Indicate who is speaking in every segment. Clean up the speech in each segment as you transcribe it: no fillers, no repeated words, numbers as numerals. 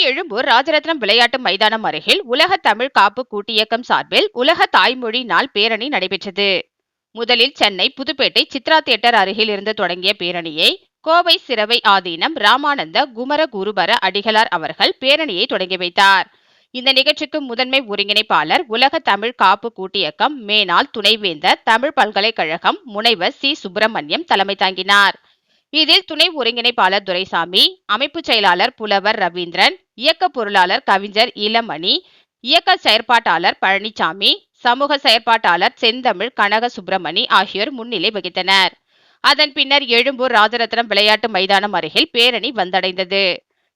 Speaker 1: எழும்பூர் ராஜரத்னம் விளையாட்டு மைதானம் அருகில் உலக தமிழ் காப்பு கூட்டியக்கம் சார்பில் உலக தாய்மொழி நாள் பேரணி நடைபெற்றது. முதலில் சென்னை புதுப்பேட்டை சித்ரா தியேட்டர் அருகில் இருந்து தொடங்கிய பேரணியை கோவை சிரவை ஆதீனம் ராமானந்த குமர குருபர அடிகளார் அவர்கள் பேரணியை தொடங்கி வைத்தார். இந்த நிகழ்ச்சிக்கு முதன்மை ஒருங்கிணைப்பாளர் உலக தமிழ் காப்பு கூட்டியக்கம் மேனாள் துணைவேந்தர் தமிழ் பல்கலைக்கழகம் முனைவர் சி சுப்பிரமணியம் தலைமை தாங்கினார். இதில் துணை ஒருங்கிணைப்பாளர் துரைசாமி, அமைப்பு செயலாளர் புலவர் ரவீந்திரன், இயக்க பொருளாளர் கவிஞர் இளமணி, இயக்க செயற்பாட்டாளர் பழனிசாமி, சமூக செயற்பாட்டாளர் செந்தமிழ் கனக சுப்பிரமணி ஆகியோர் முன்னிலை வகித்தனர். அதன் பின்னர் எழும்பூர் ராஜரத்னம் விளையாட்டு மைதானம் அருகில் பேரணி வந்தடைந்தது.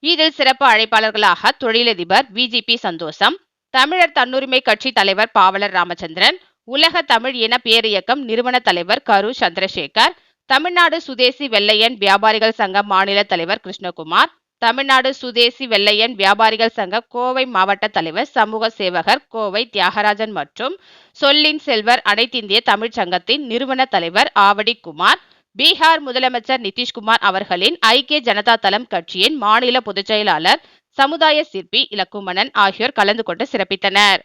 Speaker 1: இதில் சிறப்பு அழைப்பாளர்களாக தொழிலதிபர் விஜிபி சந்தோஷம், தமிழர் தன்னுரிமை கட்சி தலைவர் பாவலர் ராமச்சந்திரன், உலக தமிழ் இன பேரியக்கம் நிறுவன தலைவர் கரு சந்திரசேகர், தமிழ்நாடு சுதேசி வெள்ளையன் வியாபாரிகள் சங்க மாநில தலைவர் கிருஷ்ணகுமார், தமிழ்நாடு சுதேசி வெள்ளையன் வியாபாரிகள் சங்க கோவை மாவட்ட தலைவர் சமூக சேவகர் கோவை தியாகராஜன் மற்றும் சொல்லின் செல்வர் அனைத்திந்திய தமிழ் சங்கத்தின் நிறுவன தலைவர் ஆவடி குமார், பீகார் முதலமைச்சர் நிதிஷ்குமார் அவர்களின் ஐக்கிய ஜனதா தளம் கட்சியின் மாநில பொதுச் செயலாளர் சமுதாய சிற்பி இலக்குமணன் ஆகியோர் கலந்து கொண்டு சிறப்பித்தனர்.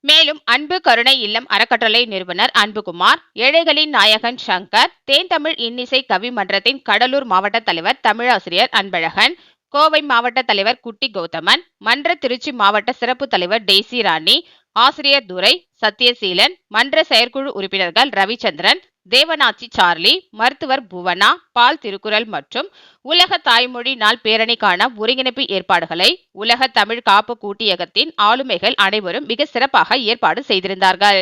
Speaker 1: மேலும் அன்பு கருணை இல்லம் அறக்கட்டளை நிறுவனர் அன்புகுமார், ஏழைகளின் நாயகன் சங்கர், தேன் தமிழ் இன்னிசை கவி மன்றத்தின் கடலூர் மாவட்ட தலைவர் தமிழாசிரியர் அன்பழகன், கோவை மாவட்ட தலைவர் குட்டி கௌதமன், மன்ற திருச்சி மாவட்ட சிறப்பு தலைவர் டெய்சி ராணி, ஆசிரியர் துரை, சத்யசீலன், மன்ற செயற்குழு உறுப்பினர்கள் ரவிச்சந்திரன், தேவநாச்சி சார்லி, மருத்துவர் புவனா, பால் திருக்குறள் மற்றும் உலக தாய்மொழி நாள் பேரணிக்கான ஒருங்கிணைப்பு ஏற்பாடுகளை உலக தமிழ் காப்பு கூட்டியகத்தின் ஆளுமைகள் அனைவரும் மிக சிறப்பாக ஏற்பாடு செய்திருந்தார்கள்.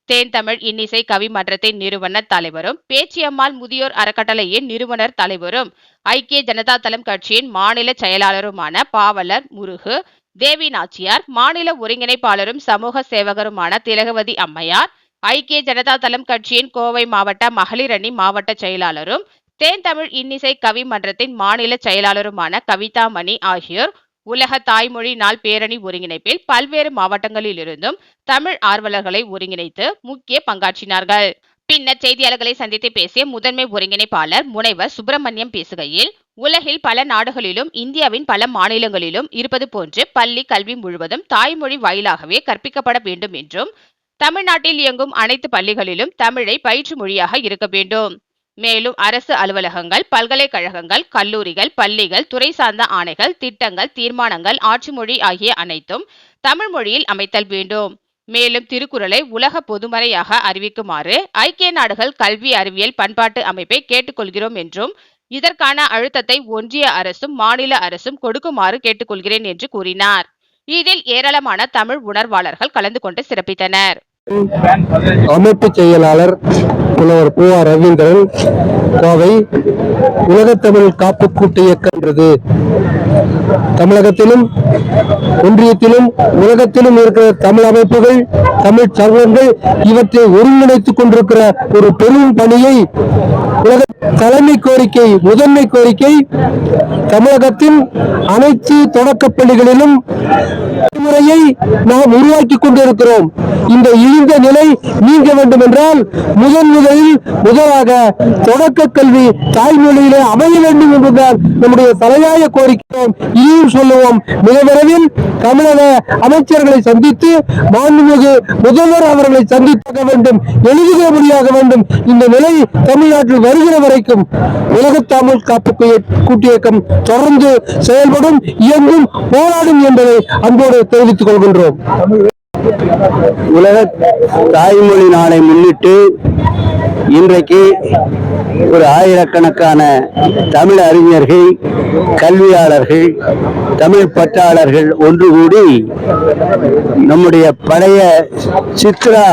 Speaker 1: தேன் தமிழ் இன்னிசை கவி மன்றத்தின் நிறுவனர் தலைவரும் பேச்சியம்மாள் முதியோர் அறக்கட்டளையின் நிறுவனர் தலைவரும் ஐக்கிய ஜனதா தளம் கட்சியின் மாநில செயலாளருமான பாவலர் முருகு, தேவி நாச்சியார், மாநில ஒருங்கிணைப்பாளரும் சமூக சேவகருமான திலகவதி அம்மையார், ஐக்கிய ஜனதா தளம் கட்சியின் கோவை மாவட்ட மகளிர் அணி மாவட்ட செயலாளரும் தேன் தமிழ் இன்னிசை கவி மன்றத்தின் மாநில செயலாளருமான கவிதாமணி ஆகியோர் உலக தாய்மொழி நாள் பேரணி ஒருங்கிணைப்பில் பல்வேறு மாவட்டங்களில் இருந்தும் தமிழ் ஆர்வலர்களை ஒருங்கிணைத்து முக்கிய பங்காற்றினார்கள். பின்னர் செய்தியாளர்களை சந்தித்து பேசிய முதன்மை ஒருங்கிணைப்பாளர் முனைவர் சுப்பிரமணியம் பேசுகையில், உலகில் பல நாடுகளிலும் இந்தியாவின் பல மாநிலங்களிலும் இருப்பது போன்று பள்ளி கல்வி முழுவதும் தாய்மொழி வாயிலாகவே கற்பிக்கப்பட வேண்டும் என்றும், தமிழ்நாட்டில் இயங்கும் அனைத்து பள்ளிகளிலும் தமிழை பயிற்று மொழியாக இருக்க வேண்டும். மேலும் அரசு அலுவலகங்கள், பல்கலைக்கழகங்கள், கல்லூரிகள், பள்ளிகள், துறை சார்ந்த ஆணைகள், திட்டங்கள், தீர்மானங்கள், ஆட்சி மொழி ஆகிய அனைத்தும் தமிழ் மொழியில் அமைத்தல் வேண்டும். மேலும் திருக்குறளை உலக பொதுமறையாக அறிவிக்குமாறு ஐக்கிய நாடுகள் கல்வி அறிவியல் பண்பாட்டு அமைப்பை கேட்டுக்கொள்கிறோம் என்றும், இதற்கான அழுத்தத்தை ஒன்றிய அரசும் மாநில அரசும் கொடுக்குமாறு கேட்டுக்கொள்கிறேன் என்று கூறினார். இதில் ஏராளமான தமிழ் உணர்வாளர்கள் கலந்து கொண்டு சிறப்பித்தனர்.
Speaker 2: அமைப்பு செயலாளர் புலவர் பு ஆர் ரவீந்திரன், கோவை. உலகத்தமிழ் காப்பு கூட்டு இயக்கம் என்றது தமிழகத்திலும் ஒன்றியத்திலும் உலகத்திலும் இருக்கிற தமிழ் அமைப்புகள், தமிழ் சங்கங்கள் இவற்றை ஒருங்கிணைத்துக் கொண்டிருக்கிற ஒரு பெரும் பணியை உலக தலைமை கோரிக்கை, முதன்மை கோரிக்கை தமிழகத்தின் அனைத்து தொடக்கப் பள்ளிகளிலும் முறையை நாம் உருவாக்கி கொண்டிருக்கிறோம். இந்த இழிந்த நிலை நீங்க வேண்டும் என்றால் முதலாக தொடக்க கல்வி தாய்மொழியிலே அமைய வேண்டும் என்பதுதான் நம்முடைய தலையாய கோரிக்கை. இதையும் சொல்லுவோம். மிக விரைவில் தமிழக அமைச்சர்களை சந்தித்து மாண்புமிகு முதல்வர் அவர்களை சந்தித்தாக வேண்டும், எழுதுக முடியாக வேண்டும். இந்த நிலை தமிழ்நாட்டில் வருகிற வரைக்கும் உலக தமிழ் காப்பு கூட்டியக்கம் தொடர்ந்து செயல்படும், இயங்கும், போராடும் என்பதை அன்போடு தெரிவித்துக் கொள்கின்றோம்.
Speaker 3: உலக தாய்மொழி நாளை முன்னிட்டு இன்றைக்கு ஒரு ஆயிரக்கணக்கான தமிழ் அறிஞர்கள், கல்வியாளர்கள், தமிழ் பற்றாளர்கள் ஒன்று கூடி நம்முடைய பழைய சித்ரா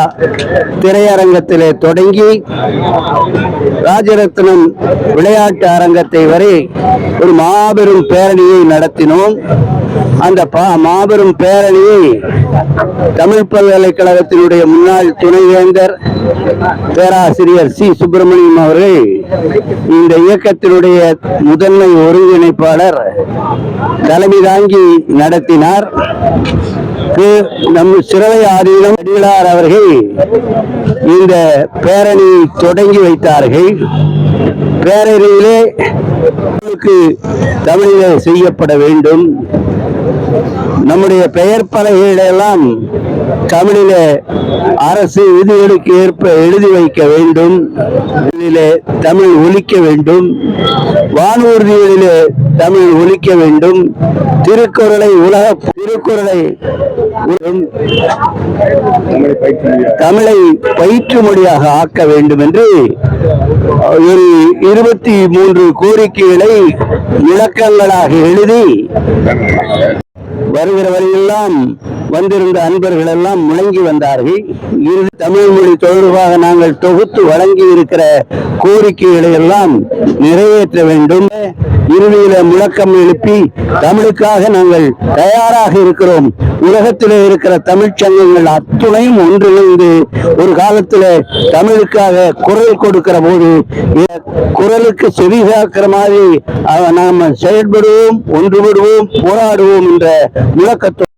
Speaker 3: திரையரங்கத்திலே தொடங்கி ராஜரத்னம் விளையாட்டு அரங்கத்தை வரை ஒரு மாபெரும் பேரணியை நடத்தினோம். அந்த மாபெரும் பேரணியை தமிழ் பல்கலைக்கழகத்தினுடைய முன்னாள் துணைவேந்தர் பேராசிரியர் சி சுப்பிரமணியம் அவர்கள், இந்த இயக்கத்தினுடைய முதன்மை ஒருங்கிணைப்பாளர் தலைமை தாங்கி நடத்தினார். நம் சிரவை ஆதீனம் அடிகளார் அவர்கள் இந்த பேரணியை தொடங்கி வைத்தார்கள். பேரணியிலே தமிழிலே செய்யப்பட வேண்டும், நம்முடைய பெயர் பலகைகளெல்லாம் தமிழிலே அரசு விதிகளுக்கு ஏற்ப எழுதி வைக்க வேண்டும். தமிழ் ஒலிக்க வேண்டும். வானூர்திகளிலே தமிழ் ஒலிக்க வேண்டும். திருக்குறளை தமிழை பயிற்று மொழியாக ஆக்க வேண்டும் என்று ஒரு 23 கோரிக்கைகளை விளக்கங்களாக எழுதி வருகிற வரையெல்லாம் வந்திருந்த அன்பர்கள் எல்லாம் முழங்கி வந்தார்கள். இறுதி தமிழ் மொழி தொடர்பாக நாங்கள் தொகுத்து வழங்கி இருக்கிற கோரிக்கைகளை எல்லாம் நிறைவேற்ற வேண்டும். இறுதியில முழக்கம் எழுப்பி தமிழுக்காக நாங்கள் தயாராக இருக்கிறோம். உலகத்திலே இருக்கிற தமிழ்ச் சங்கங்கள் அத்துணையும் ஒன்றிணைந்து ஒரு காலத்தில் தமிழுக்காக குரல் கொடுக்கிற போது குரலுக்கு செவிசாக்கிற மாதிரி நாம் செயல்படுவோம், ஒன்றுபடுவோம், போராடுவோம் என்ற முழக்கத்தோடு